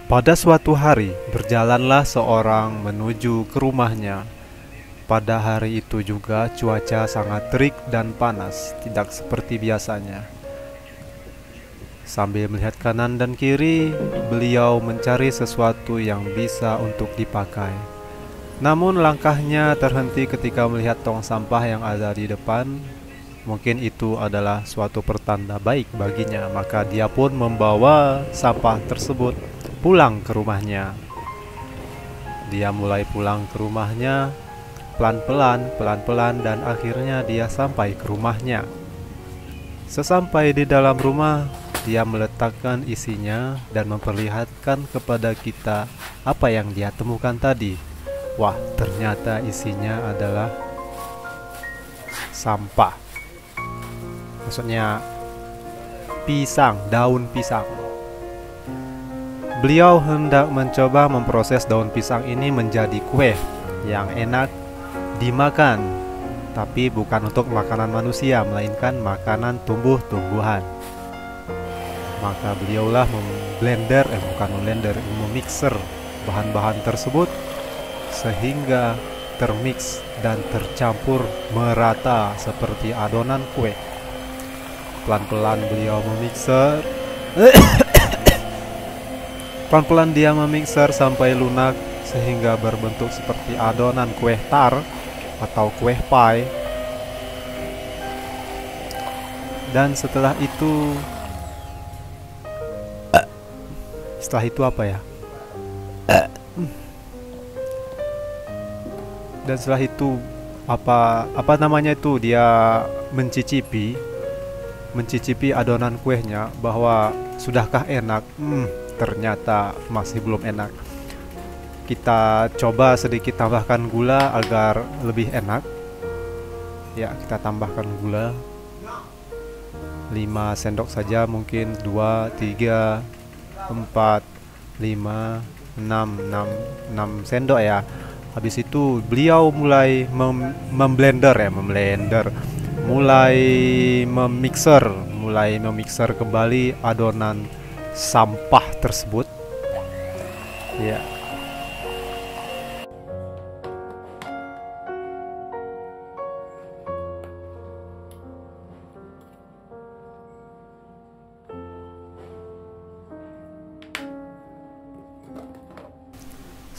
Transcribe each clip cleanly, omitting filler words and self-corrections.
Pada suatu hari, berjalanlah seorang menuju ke rumahnya. Pada hari itu juga cuaca sangat terik dan panas, tidak seperti biasanya. Sambil melihat kanan dan kiri, beliau mencari sesuatu yang bisa untuk dipakai. Namun langkahnya terhenti ketika melihat tong sampah yang ada di depan. Mungkin itu adalah suatu pertanda baik baginya, maka dia pun membawa sampah tersebut pulang ke rumahnya. Dia mulai pulang ke rumahnya pelan-pelan, dan akhirnya dia sampai ke rumahnya. Sesampai di dalam rumah, dia meletakkan isinya dan memperlihatkan kepada kita apa yang dia temukan tadi. Wah, ternyata isinya adalah sampah. Maksudnya pisang, daun pisang. Beliau hendak mencoba memproses daun pisang ini menjadi kue yang enak dimakan, tapi bukan untuk makanan manusia, melainkan makanan tumbuh-tumbuhan. Maka beliaulah memixer bahan-bahan tersebut sehingga termix dan tercampur merata seperti adonan kue. Pelan-pelan beliau memixer. Pelan-pelan dia memixer sampai lunak sehingga berbentuk seperti adonan kue tar atau kue pie. Dan setelah itu apa ya? Dan setelah itu apa namanya itu, dia mencicipi adonan kuehnya, bahwa sudahkah enak? Ternyata masih belum enak. Kita coba sedikit tambahkan gula agar lebih enak. Ya, kita tambahkan gula 5 sendok saja, mungkin 2, 3, 4, 5, 6 sendok ya. Habis itu beliau mulai memblender, mulai memixer kembali adonan sampah tersebut. Ya.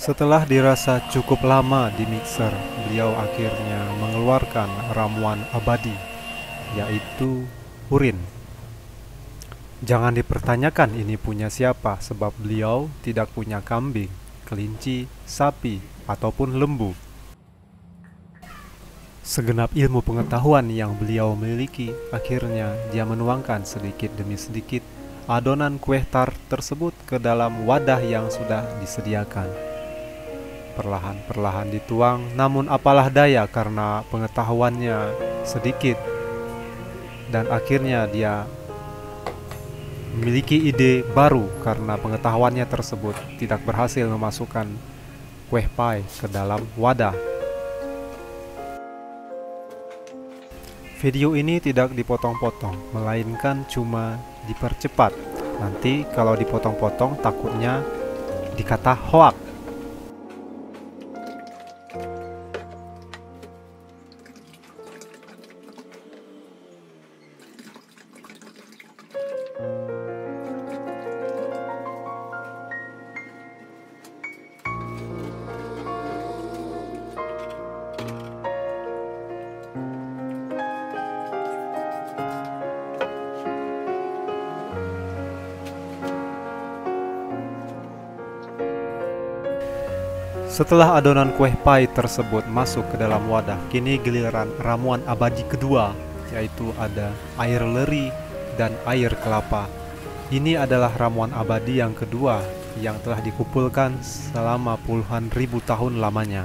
Setelah dirasa cukup lama di mixer, beliau akhirnya mengeluarkan ramuan abadi, yaitu urin. Jangan dipertanyakan ini punya siapa, sebab beliau tidak punya kambing, kelinci, sapi, ataupun lembu. Segenap ilmu pengetahuan yang beliau miliki, akhirnya dia menuangkan sedikit demi sedikit adonan kue tar tersebut ke dalam wadah yang sudah disediakan. Perlahan-perlahan dituang, namun apalah daya karena pengetahuannya sedikit. Dan akhirnya dia memiliki ide baru karena pengetahuannya tersebut tidak berhasil memasukkan kue pie ke dalam wadah. Video ini tidak dipotong-potong, melainkan cuma dipercepat. Nanti kalau dipotong-potong takutnya dikata hoak. Setelah adonan kue pie tersebut masuk ke dalam wadah, kini giliran ramuan abadi kedua, yaitu ada air leri dan air kelapa. Ini adalah ramuan abadi yang kedua yang telah dikumpulkan selama puluhan ribu tahun lamanya.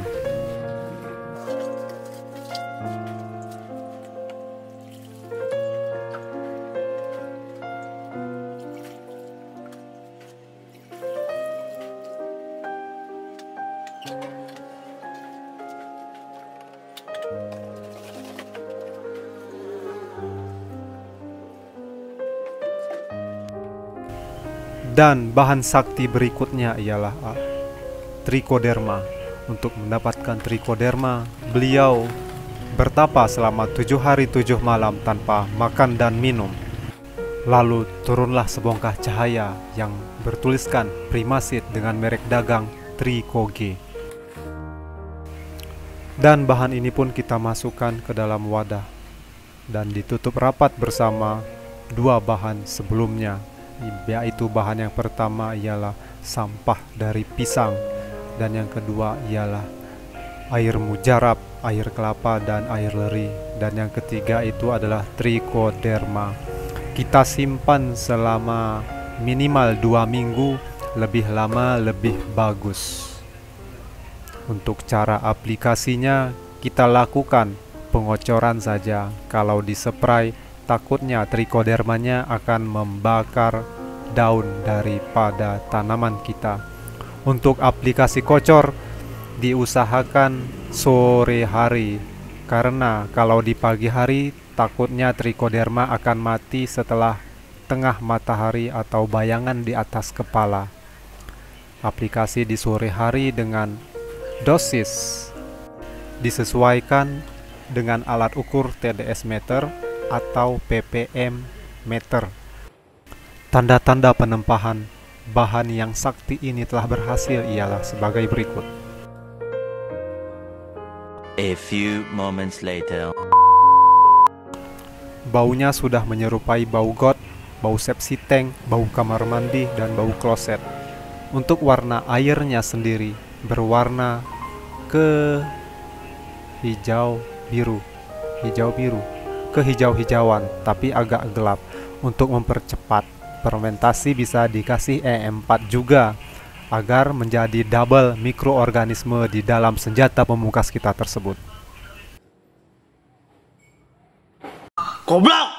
Dan bahan sakti berikutnya ialah trichoderma. Untuk mendapatkan trichoderma, beliau bertapa selama 7 hari 7 malam tanpa makan dan minum. Lalu turunlah sebongkah cahaya yang bertuliskan Primasit dengan merek dagang Trichoge. Dan bahan ini pun kita masukkan ke dalam wadah dan ditutup rapat bersama 2 bahan sebelumnya, yaitu bahan yang pertama ialah sampah dari pisang, dan yang kedua ialah air mujarab, air kelapa, dan air leri. Dan yang ketiga itu adalah trichoderma. Kita simpan selama minimal 2 minggu, lebih lama lebih bagus. Untuk cara aplikasinya, kita lakukan pengocoran saja. Kalau dispray, takutnya trichodermanya akan membakar daun daripada tanaman kita. Untuk aplikasi kocor, diusahakan sore hari, karena kalau di pagi hari takutnya trichoderma akan mati setelah tengah matahari atau bayangan di atas kepala. Aplikasi di sore hari dengan dosis disesuaikan dengan alat ukur TDS meter atau ppm meter. Tanda-tanda penempahan bahan yang sakti ini telah berhasil ialah sebagai berikut. A few moments later. Baunya sudah menyerupai bau got, bau sepsi tank, bau kamar mandi, dan bau kloset. Untuk warna airnya sendiri berwarna ke hijau biru, ke hijau-hijauan, tapi agak gelap. Untuk mempercepat fermentasi bisa dikasih E4 juga, agar menjadi double mikroorganisme di dalam senjata pemungkas kita tersebut. Goblok!